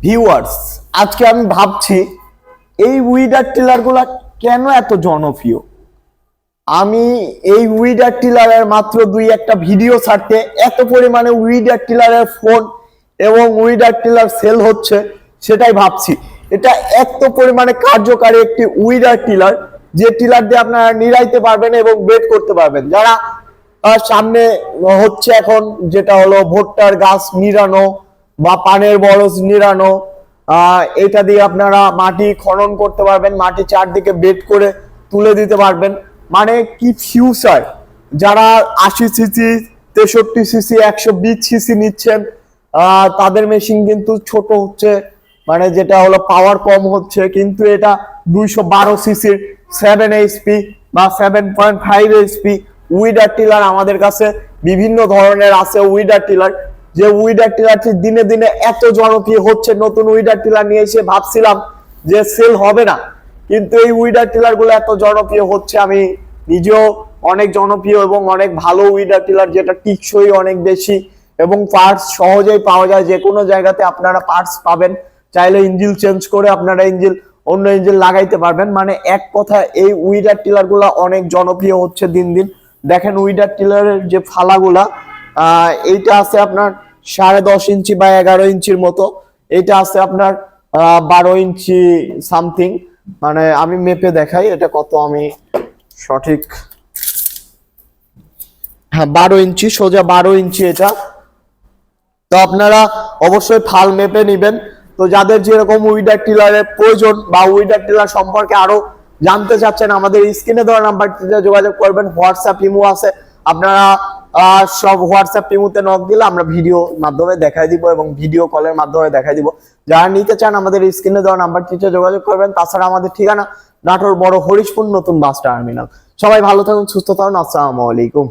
Viewers, আজকে আমি ভাবছি এই উইডার টিলার গুলা কেন এত জনপ্রিয়। আমি এই উইডার টিলারের মাত্র দুই একটা ভিডিও ছাড়তে এত পরিমাণে উইডার টিলারের ফোন এবং উইডার টিলার সেল হচ্ছে, সেটাই ভাবছি। এটা এত পরিমাণে কার্যকারী একটি উইডার টিলার, যে টিলার দিয়ে আপনারা নিরাইতে পারবেন এবং বেড করতে পারবেন। যারা সামনে হচ্ছে এখন যেটা হলো ভুট্টার গাছ নিরানো বা পানের বরজ নিরানো, এটা দিয়ে আপনারা মাটি খনন করতে পারবেন, মাটি চারদিকে বেড করে তুলে দিতে পারবেন। মানে কি ফিউচার! যারা 80 সিসি, 63 সিসি, 120 সিসি নিচ্ছেন, তাদের মেশিন কিন্তু ছোট হচ্ছে, মানে যেটা হলো পাওয়ার কম হচ্ছে, কিন্তু এটা 212 সিসির 7 HP বা 7.5 HP উইডার টিলার আমাদের কাছে বিভিন্ন ধরনের আছে। উইডার টিলার, যে উইডার টিলারটি দিনে দিনে এত জনপ্রিয় হচ্ছে, নতুন উইডার টিলার নিয়ে এসে ভাবছিলাম যে সেল হবে না, কিন্তু এই উইডার টিলার গুলো এত জনপ্রিয় হচ্ছে। আমি নিজেও অনেক জনপ্রিয় এবং অনেক ভালো উইডার টিলার, যেটা টিকসই অনেক বেশি এবং পার্টস সহজেই পাওয়া যায়। যে কোনো জায়গাতে আপনারা পার্টস পাবেন, চাইলে ইঞ্জিন চেঞ্জ করে আপনারা অন্য ইঞ্জিন লাগাইতে পারবেন। মানে এক কথা, এই উইডার টিলার গুলা অনেক জনপ্রিয় হচ্ছে দিন দিন। দেখেন উইডার টিলারের যে ফালাগুলা, এইটা আছে আপনার 10.5 ইঞ্চি বা 11 ইঞ্চির মতো, এটা আছে আপনার 12 ইঞ্চি সামথিং। মানে আমি মেপে দেখাই এটা কত, আমি সঠিক, হ্যাঁ 12 ইঞ্চি, সোজা 12 ইঞ্চি এটা। তো আপনারা অবশ্যই ফাল মেপে নিবেন। তো যাদের যেরকম উইডার টিলারের প্রয়োজন বা উইডার টিলার সম্পর্কে আরো জানতে চাচ্ছেন, আমাদের স্ক্রিনে দেওয়া নাম্বারটিতে যোগাযোগ করবেন। হোয়াটসঅ্যাপ ইমো আছে, আপনারা সব হোয়াটসঅ্যাপ ইমোতে নক দিলে আমরা ভিডিও মাধ্যমে দেখাই দিব এবং ভিডিও কলের মাধ্যমে দেখাই দিব। যারা নিতে চান আমাদের স্ক্রিনে দেওয়া নাম্বারটিতে যোগাযোগ করবেন। তাছাড়া আমাদের ঠিকানা নাটোর বড় হরিশপুর নতুন বাস টার্মিনাল। সবাই ভালো থাকুন, সুস্থ থাকুন। আসসালামু আলাইকুম।